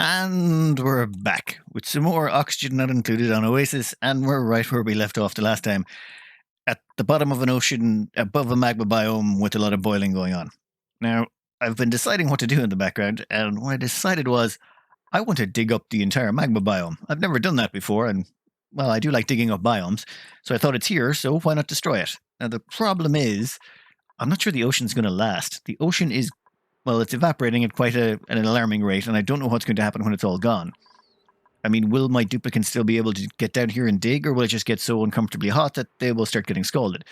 And we're back with some more oxygen not included on Oasiss, and we're right where we left off the last time, at the bottom of an ocean above a magma biome with a lot of boiling going on. Now, I've been deciding what to do in the background, and what I decided was I want to dig up the entire magma biome. I've never done that before, and well, I do like digging up biomes, so I thought it's here, so why not destroy it? Now, the problem is, I'm not sure the ocean's going to last. The ocean is, well, it's evaporating at quite an alarming rate, and I don't know what's going to happen when it's all gone. I mean, will my duplicants still be able to get down here and dig, or will it just get so uncomfortably hot that they will start getting scalded?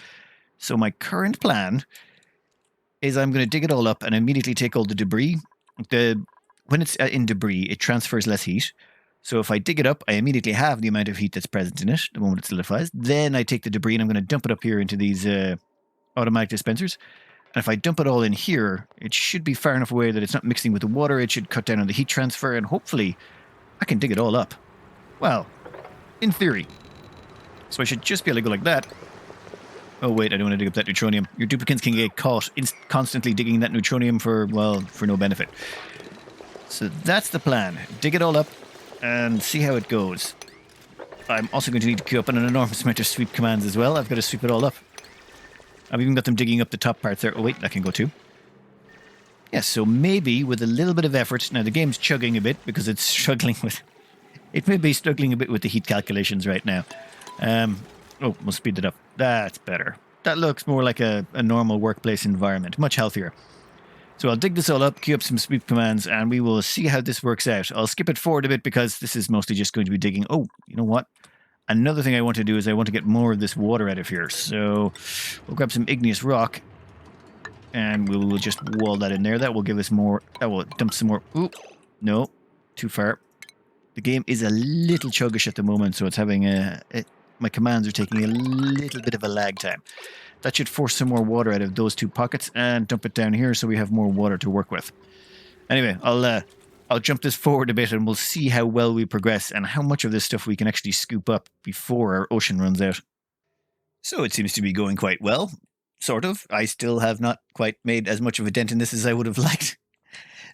So my current plan is I'm going to dig it all up and immediately take all the debris. When it's in debris, it transfers less heat. So if I dig it up, I immediately have the amount of heat that's present in it the moment it solidifies. Then I take the debris and I'm going to dump it up here into these automatic dispensers. And if I dump it all in here, it should be far enough away that it's not mixing with the water. It should cut down on the heat transfer, and hopefully I can dig it all up. Well, in theory. So I should just be able to go like that. Oh wait, I don't want to dig up that neutronium. Your duplicants can get caught constantly digging that neutronium for no benefit. So that's the plan. Dig it all up and see how it goes. I'm also going to need to queue up an enormous amount of sweep commands as well. I've got to sweep it all up. I've even got them digging up the top parts there. Oh wait, that can go too. Yes, so maybe with a little bit of effort. Now the game's chugging a bit because it's struggling with... It may be struggling a bit with the heat calculations right now. We'll speed it up. That's better. That looks more like a normal workplace environment. Much healthier. So I'll dig this all up, queue up some sweep commands, and we will see how this works out. I'll skip it forward a bit because this is mostly just going to be digging. Oh, you know what? Another thing I want to do is I want to get more of this water out of here. So we'll grab some igneous rock and we'll just wall that in there. That will give us more. That will dump some more. Ooh, no, too far. The game is a little chuggish at the moment, so it's having my commands are taking a little bit of a lag time. That should force some more water out of those two pockets and dump it down here so we have more water to work with. Anyway, I'll jump this forward a bit and we'll see how well we progress and how much of this stuff we can actually scoop up before our ocean runs out. So it seems to be going quite well. Sort of. I still have not quite made as much of a dent in this as I would have liked.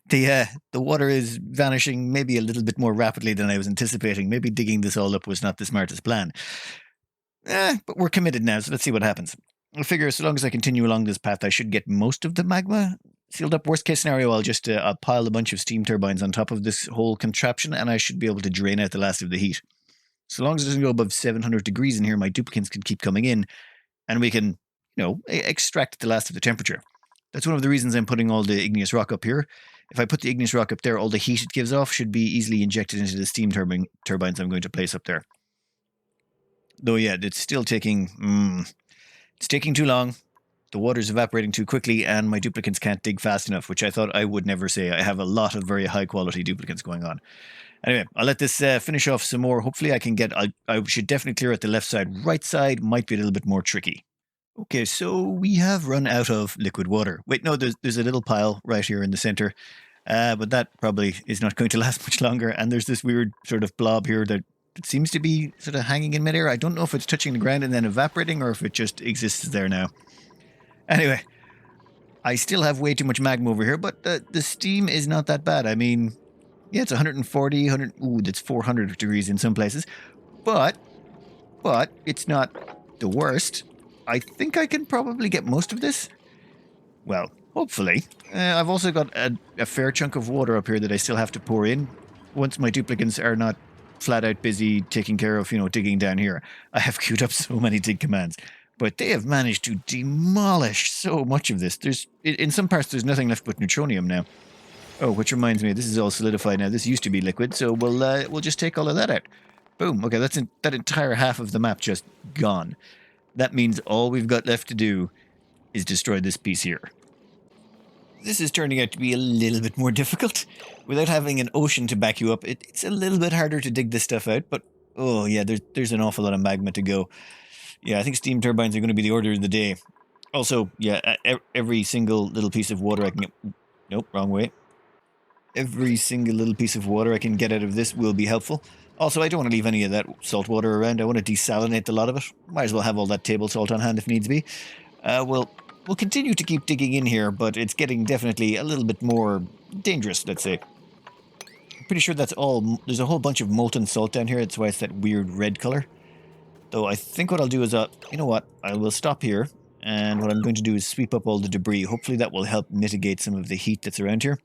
The water is vanishing maybe a little bit more rapidly than I was anticipating. Maybe digging this all up was not the smartest plan. But we're committed now, so let's see what happens. I figure so long as I continue along this path, I should get most of the magma sealed up. Worst case scenario, I'll just I'll pile a bunch of steam turbines on top of this whole contraption, and I should be able to drain out the last of the heat. So long as it doesn't go above 700 degrees in here, my duplicants can keep coming in, and we can, extract the last of the temperature. That's one of the reasons I'm putting all the igneous rock up here. If I put the igneous rock up there, all the heat it gives off should be easily injected into the steam turbines I'm going to place up there. Though, yeah, it's still taking... it's taking too long. The water's evaporating too quickly, and my duplicants can't dig fast enough, which I thought I would never say. I have a lot of very high-quality duplicants going on. Anyway, I'll let this finish off some more. Hopefully I can get... I should definitely clear out the left side. Right side might be a little bit more tricky. Okay, so we have run out of liquid water. Wait, no, there's a little pile right here in the center. But that probably is not going to last much longer. And there's this weird sort of blob here that seems to be sort of hanging in midair. I don't know if it's touching the ground and then evaporating or if it just exists there now. Anyway, I still have way too much magma over here, but the steam is not that bad. I mean, yeah, it's 140, that's 400 degrees in some places. But it's not the worst. I think I can probably get most of this. Well, hopefully. I've also got a fair chunk of water up here that I still have to pour in. Once my duplicants are not flat out busy taking care of, digging down here. I have queued up so many dig commands. But they have managed to demolish so much of this. In some parts, there's nothing left but neutronium now. Oh, which reminds me, this is all solidified now. This used to be liquid, so we'll just take all of that out. Boom. Okay, that's that entire half of the map just gone. That means all we've got left to do is destroy this piece here. This is turning out to be a little bit more difficult. Without having an ocean to back you up, it's a little bit harder to dig this stuff out, but oh yeah, there's an awful lot of magma to go. Yeah, I think steam turbines are going to be the order of the day. Also, yeah, every single little piece of water I can get... Nope, wrong way. Every single little piece of water I can get out of this will be helpful. Also, I don't want to leave any of that salt water around. I want to desalinate a lot of it. Might as well have all that table salt on hand if needs be. We'll continue to keep digging in here, but it's getting definitely a little bit more dangerous, let's say. pretty sure that's all. There's a whole bunch of molten salt down here. That's why it's that weird red color. Though I think what I'll do is, you know what? I will stop here. And what I'm going to do is sweep up all the debris. Hopefully that will help mitigate some of the heat that's around here.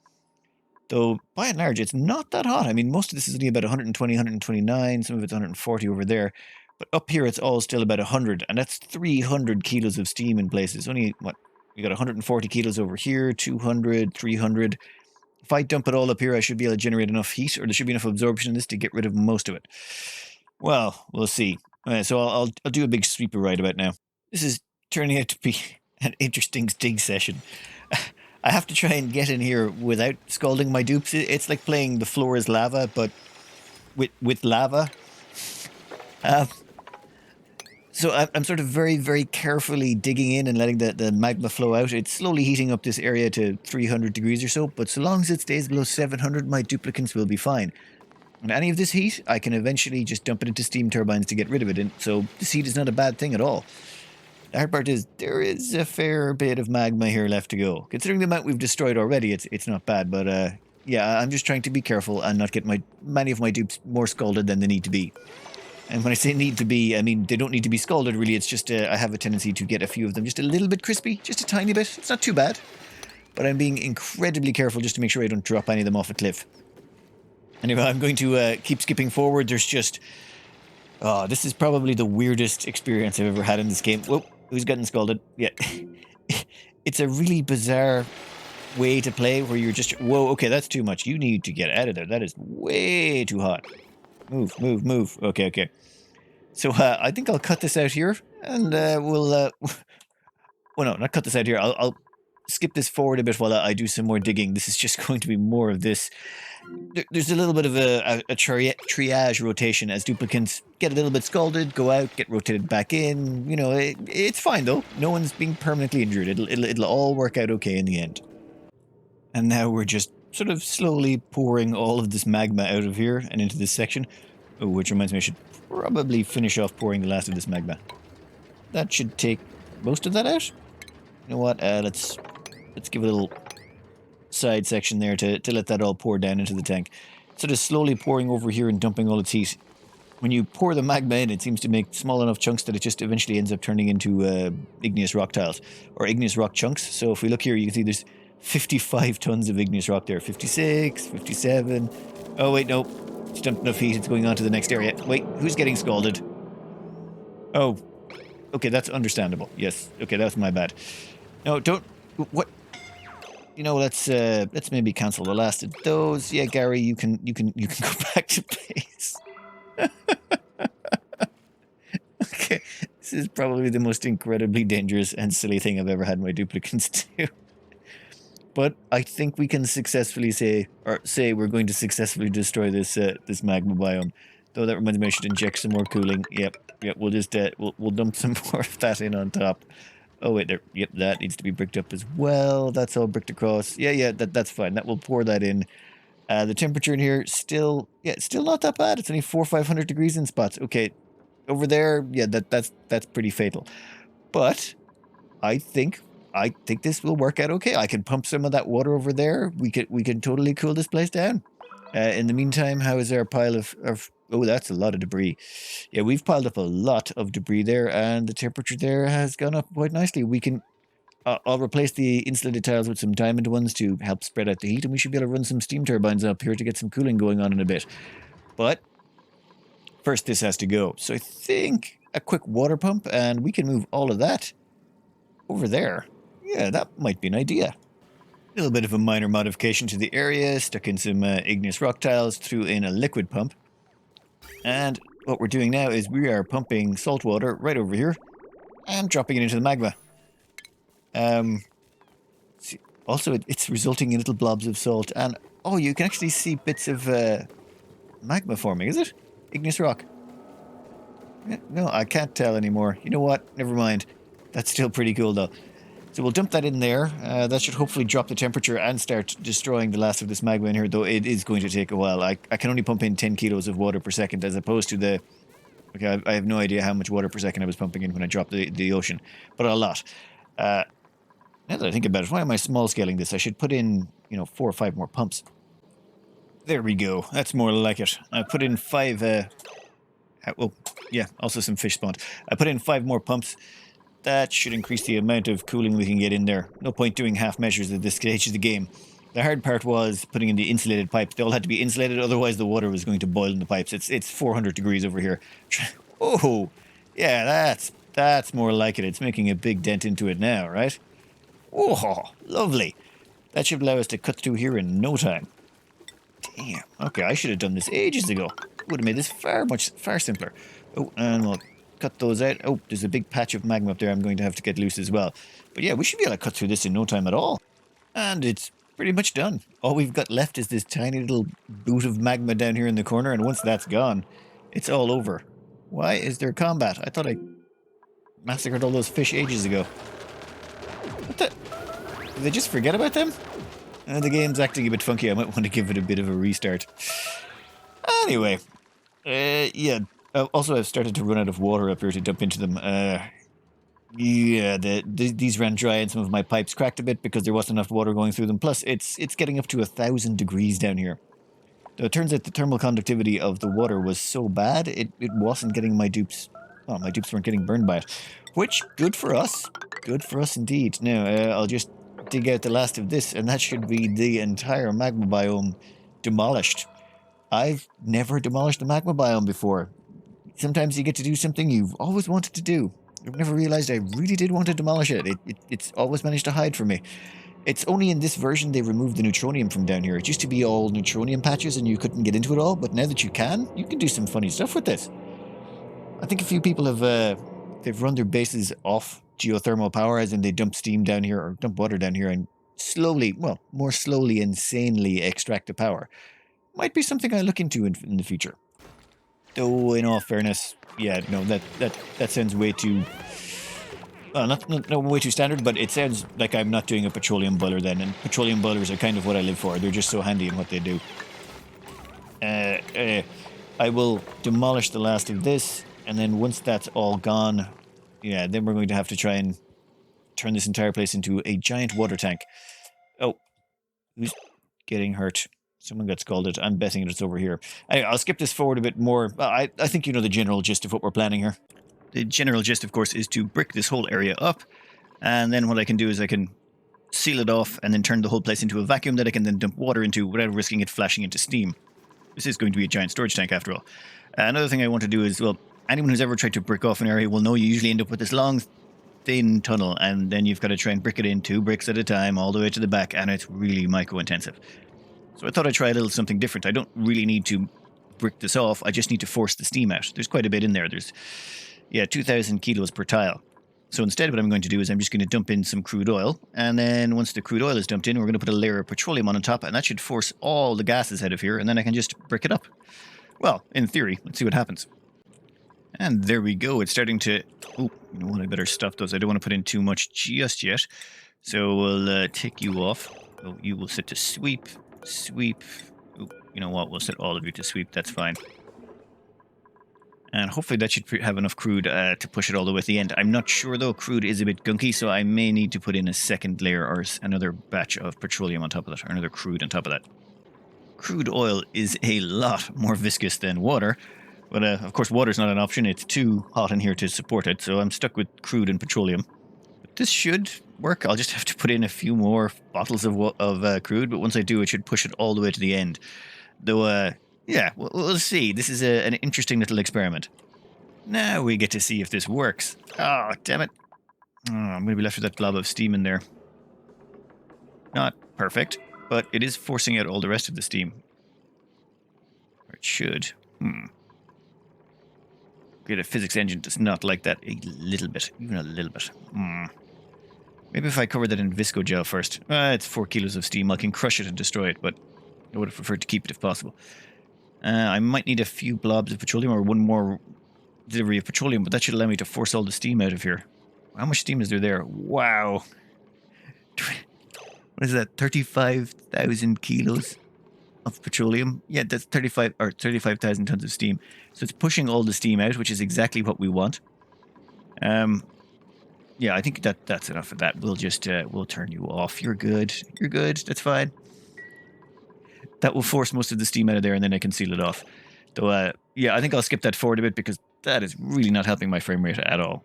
Though, by and large, it's not that hot. I mean, most of this is only about 120, 129. Some of it's 140 over there. But up here, it's all still about 100. And that's 300 kilos of steam in places. Only, what? We got 140 kilos over here, 200, 300. If I dump it all up here, I should be able to generate enough heat, or there should be enough absorption in this to get rid of most of it. Well, we'll see. So I'll do a big sweeper right about now. This is turning out to be an interesting dig session. I have to try and get in here without scalding my dupes. It's like playing The Floor is Lava, but with lava. So I'm sort of very, very carefully digging in and letting the magma flow out. It's slowly heating up this area to 300 degrees or so, but so long as it stays below 700, my duplicants will be fine. And any of this heat, I can eventually just dump it into steam turbines to get rid of it. And so this heat is not a bad thing at all. The hard part is there is a fair bit of magma here left to go. Considering the amount we've destroyed already, it's not bad. But yeah, I'm just trying to be careful and not get many of my dupes more scalded than they need to be. And when I say need to be, I mean they don't need to be scalded really. It's just I have a tendency to get a few of them just a little bit crispy, just a tiny bit. It's not too bad. But I'm being incredibly careful just to make sure I don't drop any of them off a cliff. Anyway, I'm going to keep skipping forward. There's just... Oh, this is probably the weirdest experience I've ever had in this game. Whoa, who's getting scalded? Yeah. It's a really bizarre way to play where you're just... Whoa, okay, that's too much. You need to get out of there. That is way too hot. Move, move, move. Okay, okay. So I think I'll cut this out here. And we'll... well, no, not cut this out here. I'll skip this forward a bit while I do some more digging. This is just going to be more of this... There's a little bit of a triage rotation as duplicants get a little bit scalded, go out, get rotated back in. You know, it's fine though. No one's being permanently injured. It'll all work out okay in the end. And now we're just sort of slowly pouring all of this magma out of here and into this section. Oh, which reminds me, I should probably finish off pouring the last of this magma. That should take most of that out. You know what? Let's give it a little side section there to let that all pour down into the tank. Sort of slowly pouring over here and dumping all its heat. When you pour the magma in, it seems to make small enough chunks that it just eventually ends up turning into igneous rock tiles, or igneous rock chunks. So if we look here, you can see there's 55 tons of igneous rock there. 56, 57. Oh wait, no. It's dumped enough heat, it's going on to the next area. Wait, who's getting scalded? Oh. Okay, that's understandable. Yes. Okay, that's my bad. No, don't... What? You know, let's maybe cancel the last of those. Yeah, Gary, you can go back to base. Okay, this is probably the most incredibly dangerous and silly thing I've ever had my duplicants do. But I think we can successfully say we're going to successfully destroy this this magma biome. Though that reminds me, I should inject some more cooling. Yep, we'll just we'll dump some more of that in on top. Oh wait, there. Yep, that needs to be bricked up as well. That's all bricked across. Yeah, that's fine. That will pour that in. The temperature in here still not that bad. It's only 400 or 500 degrees in spots. Okay, over there, yeah, that's pretty fatal. But I think this will work out okay. I can pump some of that water over there. We can totally cool this place down. In the meantime, how is our pile of oh, that's a lot of debris. Yeah, we've piled up a lot of debris there, and the temperature there has gone up quite nicely. We can... I'll replace the insulated tiles with some diamond ones to help spread out the heat, and we should be able to run some steam turbines up here to get some cooling going on in a bit. But first this has to go. So I think a quick water pump, and we can move all of that over there. Yeah, that might be an idea. A little bit of a minor modification to the area, stuck in some igneous rock tiles, threw in a liquid pump. And what we're doing now is we are pumping salt water right over here and dropping it into the magma. Also, it's resulting in little blobs of salt. And, oh, you can actually see bits of magma forming, is it? Igneous rock. No, I can't tell anymore. You know what? Never mind. That's still pretty cool, though. So we'll dump that in there. That should hopefully drop the temperature and start destroying the last of this magma in here, though it is going to take a while. I can only pump in 10 kilos of water per second as opposed to the... Okay, I have no idea how much water per second I was pumping in when I dropped the ocean, but a lot. Now that I think about it, why am I small scaling this? I should put in, 4 or 5 more pumps. There we go. That's more like it. I put in 5... well, yeah, also some fish spawned. I put in 5 more pumps. That should increase the amount of cooling we can get in there. No point doing half measures at this stage of the game. The hard part was putting in the insulated pipes. They all had to be insulated, otherwise the water was going to boil in the pipes. It's 400 degrees over here. Oh, yeah, that's more like it. It's making a big dent into it now, right? Oh, lovely. That should allow us to cut through here in no time. Damn. Okay, I should have done this ages ago. Would have made this far simpler. Oh, and we'll cut those out. Oh, there's a big patch of magma up there I'm going to have to get loose as well. But yeah, we should be able to cut through this in no time at all. And it's pretty much done. All we've got left is this tiny little boot of magma down here in the corner, and once that's gone, it's all over. Why is there combat? I thought I massacred all those fish ages ago. What the? Did they just forget about them? The game's acting a bit funky. I might want to give it a bit of a restart. Anyway, yeah. Also, I've started to run out of water up here to dump into them. Yeah, these ran dry and some of my pipes cracked a bit because there wasn't enough water going through them. Plus, it's getting up to 1,000 degrees down here. So it turns out the thermal conductivity of the water was so bad, it wasn't getting my dupes... Well, my dupes weren't getting burned by it. Which, good for us. Good for us indeed. Now, I'll just dig out the last of this, and that should be the entire magma biome demolished. I've never demolished the magma biome before. Sometimes you get to do something you've always wanted to do. I've never realized I really did want to demolish it. It's always managed to hide from me. It's only in this version they removed the neutronium from down here. It used to be all neutronium patches and you couldn't get into it all, but now that you can do some funny stuff with this. I think a few people have they've run their bases off geothermal power, as in they dump steam down here or dump water down here and slowly, well, more slowly, insanely extract the power. Might be something I look into in the future. Though, in all fairness, yeah, no, that sounds way too... Well, not way too standard, but it sounds like I'm not doing a petroleum boiler then, and petroleum boilers are kind of what I live for. They're just so handy in what they do. I will demolish the last of this, and then once that's all gone, yeah, then we're going to have to try and turn this entire place into a giant water tank. Oh, who's getting hurt? Someone got scalded. I'm betting it's over here. Anyway, I'll skip this forward a bit more. I think you know the general gist of what we're planning here. The general gist, of course, is to brick this whole area up. And then what I can do is I can seal it off and then turn the whole place into a vacuum that I can then dump water into without risking it flashing into steam. This is going to be a giant storage tank after all. Another thing I want to do is, well, anyone who's ever tried to brick off an area will know you usually end up with this long, thin tunnel. And then you've got to try and brick it in 2 bricks at a time all the way to the back. And it's really micro-intensive. So I thought I'd try a little something different. I don't really need to brick this off. I just need to force the steam out. There's quite a bit in there. There's, yeah, 2,000 kilos per tile. So instead what I'm going to do is I'm just going to dump in some crude oil. And then once the crude oil is dumped in, we're going to put a layer of petroleum on top. And that should force all the gases out of here. And then I can just brick it up. Well, in theory, let's see what happens. And there we go. It's starting to... Oh, you know what? I better stop those. I don't want to put in too much just yet. So we'll take you off. Oh, you will sit to sweep. Sweep. Ooh, you know what? We'll set all of you to sweep. That's fine. And hopefully that should have enough crude to push it all the way to the end. I'm not sure though. Crude is a bit gunky, so I may need to put in a second layer or another batch of petroleum on top of that, or another crude on top of that. Crude oil is a lot more viscous than water, but of course water's not an option. It's too hot in here to support it, so I'm stuck with crude and petroleum. But this should work. I'll just have to put in a few more bottles of crude, but once I do, it should push it all the way to the end. Though, yeah, we'll see. This is an interesting little experiment. Now we get to see if this works. Oh, damn it. Oh, I'm going to be left with that blob of steam in there. Not perfect, but it is forcing out all the rest of the steam. Or it should. Okay, the physics engine does not like that a little bit. Even a little bit. Maybe if I cover that in visco gel first. It's 4 kilos of steam. I can crush it and destroy it, but I would have preferred to keep it if possible. I might need a few blobs of petroleum or one more delivery of petroleum, but that should allow me to force all the steam out of here. How much steam is there? Wow. What is that? 35,000 kilos of petroleum? Yeah, that's 35,000 tons of steam. So it's pushing all the steam out, which is exactly what we want. Yeah, I think that's enough of that. We'll just we'll turn you off. You're good. You're good. That's fine. That will force most of the steam out of there, and then I can seal it off. Though, yeah, I think I'll skip that forward a bit because that is really not helping my frame rate at all.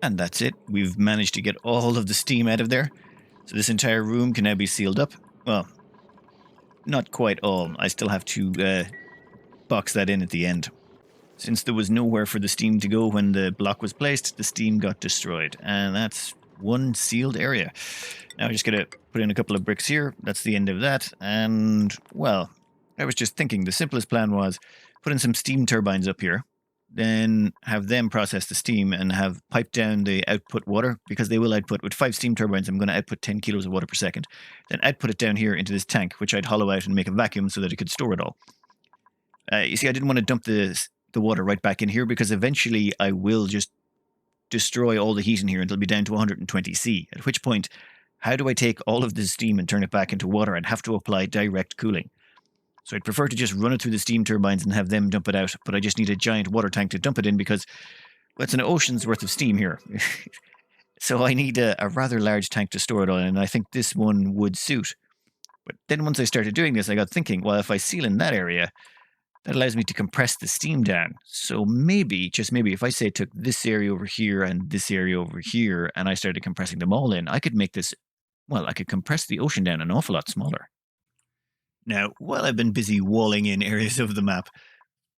And that's it. We've managed to get all of the steam out of there. So this entire room can now be sealed up. Well, not quite all. I still have to box that in at the end. Since there was nowhere for the steam to go when the block was placed, the steam got destroyed. And that's one sealed area. Now I'm just going to put in a couple of bricks here. That's the end of that. And, well, I was just thinking the simplest plan was put in some steam turbines up here, then have them process the steam and have pipe down the output water, because they will output, with 5 steam turbines, I'm going to output 10 kilos of water per second. Then output it down here into this tank, which I'd hollow out and make a vacuum so that it could store it all. You see, I didn't want to dump the water right back in here because eventually I will just destroy all the heat in here until it'll be down to 120 C, at which point, how do I take all of this steam and turn it back into water? I'd have to apply direct cooling. So I'd prefer to just run it through the steam turbines and have them dump it out, but I just need a giant water tank to dump it in because, well, it's an ocean's worth of steam here. So I need a rather large tank to store it on, and I think this one would suit. But then once I started doing this, I got thinking, well, if I seal in that area, that allows me to compress the steam down. So maybe, just maybe, if I say took this area over here and this area over here, and I started compressing them all in, I could make this, well, I could compress the ocean down an awful lot smaller. Now, while I've been busy walling in areas of the map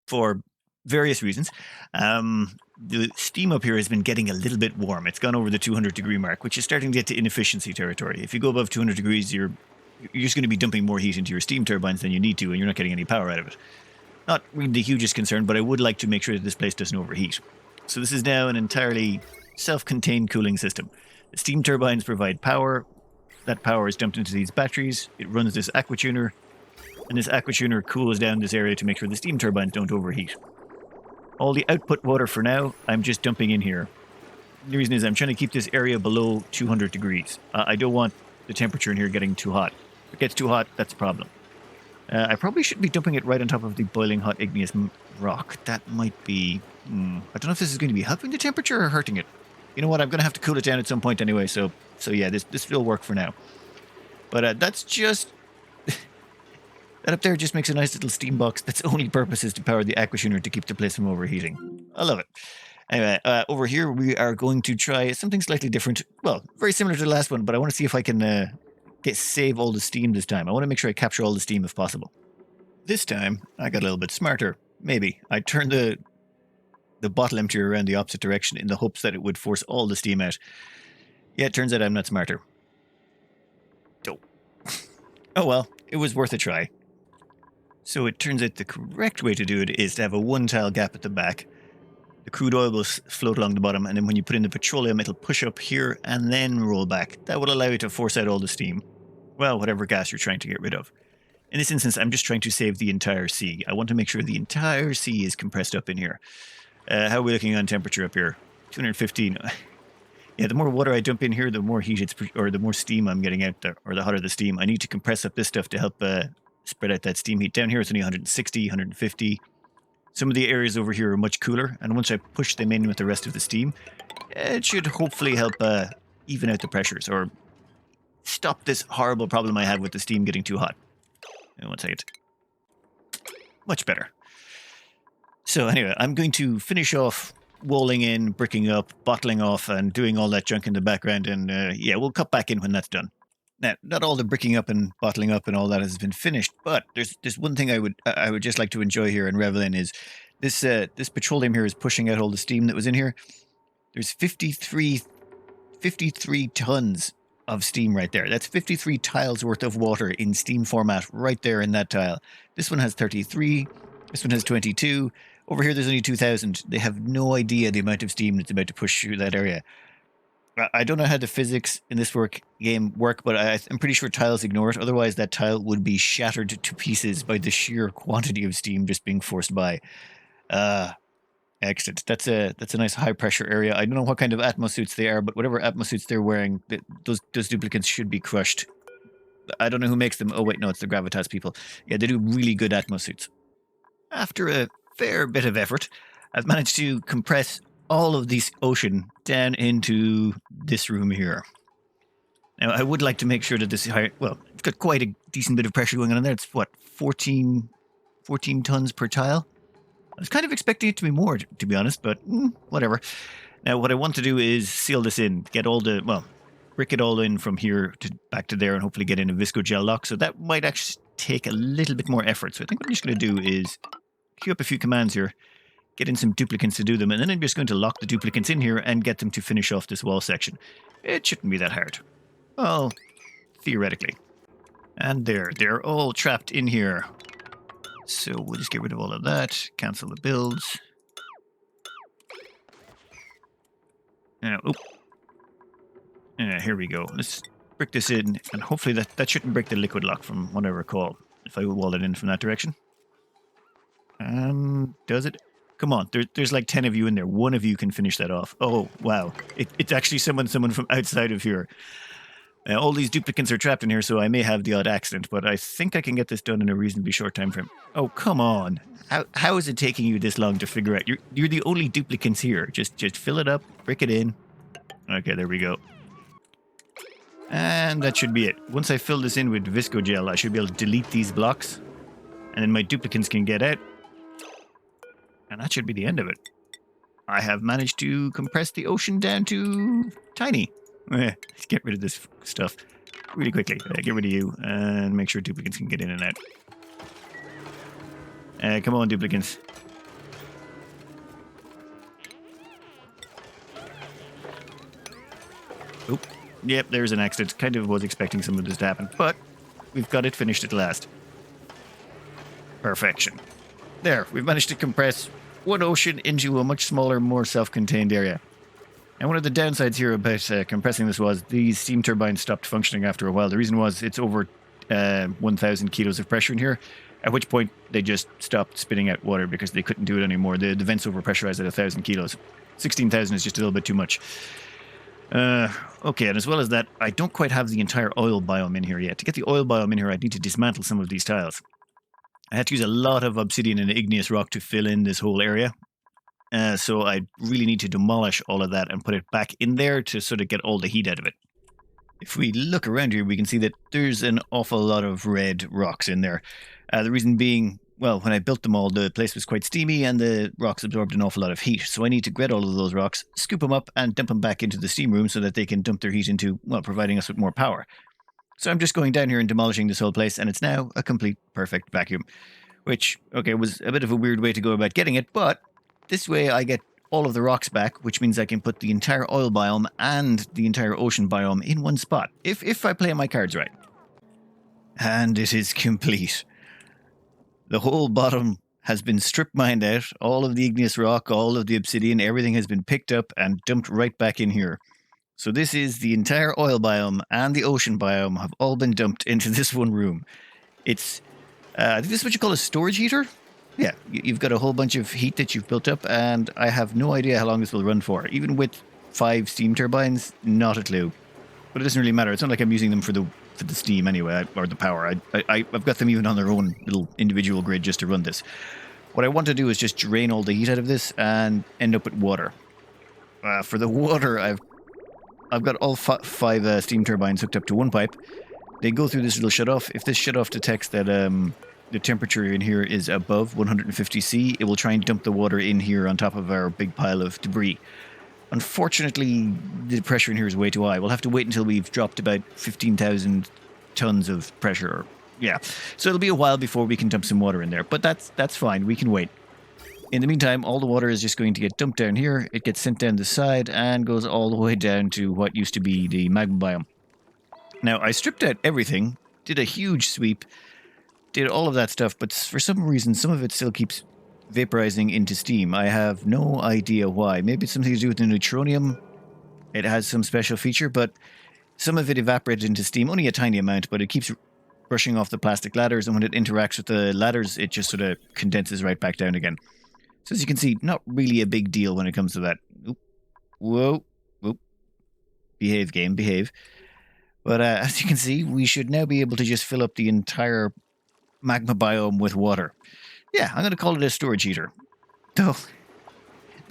for various reasons, the steam up here has been getting a little bit warm. It's gone over the 200-degree mark, which is starting to get to inefficiency territory. If you go above 200 degrees, you're just going to be dumping more heat into your steam turbines than you need to, and you're not getting any power out of it. Not really the hugest concern, but I would like to make sure that this place doesn't overheat. So this is now an entirely self-contained cooling system. The steam turbines provide power. That power is dumped into these batteries. It runs this aquatuner, and this aquatuner cools down this area to make sure the steam turbines don't overheat. All the output water for now, I'm just dumping in here. The reason is I'm trying to keep this area below 200 degrees. I don't want the temperature in here getting too hot. If it gets too hot, that's a problem. I probably shouldn't be dumping it right on top of the boiling hot igneous rock. That might be... I don't know if this is going to be helping the temperature or hurting it. You know what? I'm going to have to cool it down at some point anyway, so yeah, this will work for now. But that's just... that up there just makes a nice little steam box that's only purpose is to power the aquatuner to keep the place from overheating. I love it. Anyway, over here we are going to try something slightly different. Well, very similar to the last one, but I want to see if I can... save all the steam this time. I want to make sure I capture all the steam if possible. This time, I got a little bit smarter. Maybe. I turned the bottle emptier around the opposite direction in the hopes that it would force all the steam out. Yeah, it turns out I'm not smarter. Oh well, it was worth a try. So it turns out the correct way to do it is to have a one-tile gap at the back. The crude oil will float along the bottom, and then when you put in the petroleum, it'll push up here and then roll back. That will allow you to force out all the steam. Well, whatever gas you're trying to get rid of. In this instance, I'm just trying to save the entire sea. I want to make sure the entire sea is compressed up in here. How are we looking on temperature up here? 215. Yeah, the more water I dump in here, the more heat or the more steam I'm getting out there, or the hotter the steam. I need to compress up this stuff to help spread out that steam heat. Down here it's only 160, 150. Some of the areas over here are much cooler, and once I push them in with the rest of the steam, it should hopefully help even out the pressures, or stop this horrible problem I have with the steam getting too hot. One second. Much better. So anyway, I'm going to finish off walling in, bricking up, bottling off, and doing all that junk in the background, and yeah, we'll cut back in when that's done. Now, not all the bricking up and bottling up and all that has been finished, but there's one thing I would just like to enjoy here and revel in is this petroleum here is pushing out all the steam that was in here. There's 53 tons of steam right there. That's 53 tiles worth of water in steam format right there in that tile. This one has 33. This one has 22. Over here there's only 2,000. They have no idea the amount of steam that's about to push through that area. I don't know how the physics in this game work, but I'm pretty sure tiles ignore it. Otherwise, that tile would be shattered to pieces by the sheer quantity of steam just being forced by. Excellent. That's a nice high pressure area. I don't know what kind of atmosuits they are, but whatever atmosuits they're wearing, those duplicates should be crushed. I don't know who makes them. Oh wait, no, it's the Gravitas people. Yeah, they do really good atmosuits. After a fair bit of effort, I've managed to compress all of this ocean down into this room here. Now, I would like to make sure that this high, well, it's got quite a decent bit of pressure going on in there. It's what, 14 tons per tile? I was kind of expecting it to be more, to be honest, but whatever. Now, what I want to do is seal this in, get all the, well, brick it all in from here to back to there and hopefully get in a visco gel lock. So that might actually take a little bit more effort. So I think what I'm just going to do is queue up a few commands here, get in some duplicants to do them, and then I'm just going to lock the duplicants in here and get them to finish off this wall section. It shouldn't be that hard. Well, theoretically. And there, they're all trapped in here. So we'll just get rid of all of that, cancel the builds. Here we go. Let's brick this in, and hopefully that shouldn't break the liquid lock from what I recall, if I wall it in from that direction. Does it? Come on, there's like 10 of you in there. One of you can finish that off. Oh, wow. It's actually someone from outside of here. All these duplicants are trapped in here, so I may have the odd accident, but I think I can get this done in a reasonably short time frame. Oh, come on. How is it taking you this long to figure out? You're the only duplicants here. Just fill it up, brick it in. Okay, there we go. And that should be it. Once I fill this in with visco gel, I should be able to delete these blocks, and then my duplicants can get out. And that should be the end of it. I have managed to compress the ocean down to tiny. Let's get rid of this stuff really quickly. Get rid of you and make sure duplicants can get in and out. Come on, duplicants. Oop. Yep, there's an accident. Kind of was expecting some of this to happen, but we've got it finished at last. Perfection. There, we've managed to compress one ocean into a much smaller, more self-contained area. And one of the downsides here about compressing this was these steam turbines stopped functioning after a while. The reason was it's over 1,000 kilos of pressure in here, at which point they just stopped spitting out water because they couldn't do it anymore. The vents overpressurized at 1,000 kilos. 16,000 is just a little bit too much. Okay, and as well as that, I don't quite have the entire oil biome in here yet. To get the oil biome in here, I'd need to dismantle some of these tiles. I had to use a lot of obsidian and igneous rock to fill in this whole area. So I really need to demolish all of that and put it back in there to sort of get all the heat out of it. If we look around here, we can see that there's an awful lot of red rocks in there. The reason being, well, when I built them all, the place was quite steamy and the rocks absorbed an awful lot of heat. So I need to get all of those rocks, scoop them up and dump them back into the steam room so that they can dump their heat into, well, providing us with more power. So I'm just going down here and demolishing this whole place, and it's now a complete perfect vacuum. Which, okay, was a bit of a weird way to go about getting it, but this way I get all of the rocks back, which means I can put the entire oil biome and the entire ocean biome in one spot, if I play my cards right. And it is complete. The whole bottom has been strip mined out, all of the igneous rock, all of the obsidian, everything has been picked up and dumped right back in here. So this is the entire oil biome and the ocean biome have all been dumped into this one room. It's, this is what you call a storage heater? Yeah, you've got a whole bunch of heat that you've built up, and I have no idea how long this will run for. Even with 5 steam turbines, not a clue. But it doesn't really matter. It's not like I'm using them for the steam anyway, or the power. I've got them even on their own little individual grid just to run this. What I want to do is just drain all the heat out of this and end up with water. For the water, I've got all 5 steam turbines hooked up to one pipe. They go through this little shutoff. If this shutoff detects that the temperature in here is above 150 C, it will try and dump the water in here on top of our big pile of debris. Unfortunately, the pressure in here is way too high. We'll have to wait until we've dropped about 15,000 tons of pressure. Yeah, so it'll be a while before we can dump some water in there, but that's fine. We can wait. In the meantime, all the water is just going to get dumped down here. It gets sent down the side and goes all the way down to what used to be the magma biome. Now, I stripped out everything, did a huge sweep, did all of that stuff, but for some reason, some of it still keeps vaporizing into steam. I have no idea why. Maybe it's something to do with the neutronium. It has some special feature, but some of it evaporated into steam, only a tiny amount, but it keeps brushing off the plastic ladders, and when it interacts with the ladders, it just sort of condenses right back down again. So as you can see, not really a big deal when it comes to that. Oop. Whoa. Oop. Behave, game, behave. But as you can see, we should now be able to just fill up the entire magma biome with water. Yeah, I'm going to call it a storage heater. Though,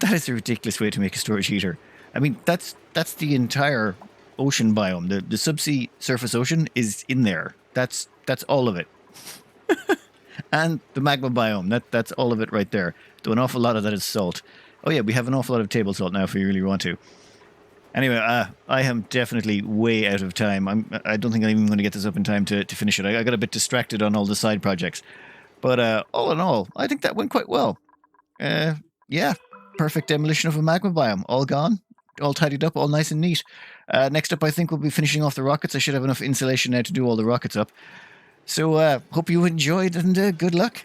that is a ridiculous way to make a storage heater. I mean, that's the entire ocean biome. The subsea surface ocean is in there. That's all of it. And the magma biome. That's all of it right there. Though an awful lot of that is salt. Oh yeah, we have an awful lot of table salt now if we really want to. Anyway, I am definitely way out of time. I don't think I'm even going to get this up in time to finish it. I got a bit distracted on all the side projects. But all in all, I think that went quite well. Yeah, perfect demolition of a magma biome. All gone, all tidied up, all nice and neat. Next up, I think we'll be finishing off the rockets. I should have enough insulation now to do all the rockets up. So hope you enjoyed and good luck.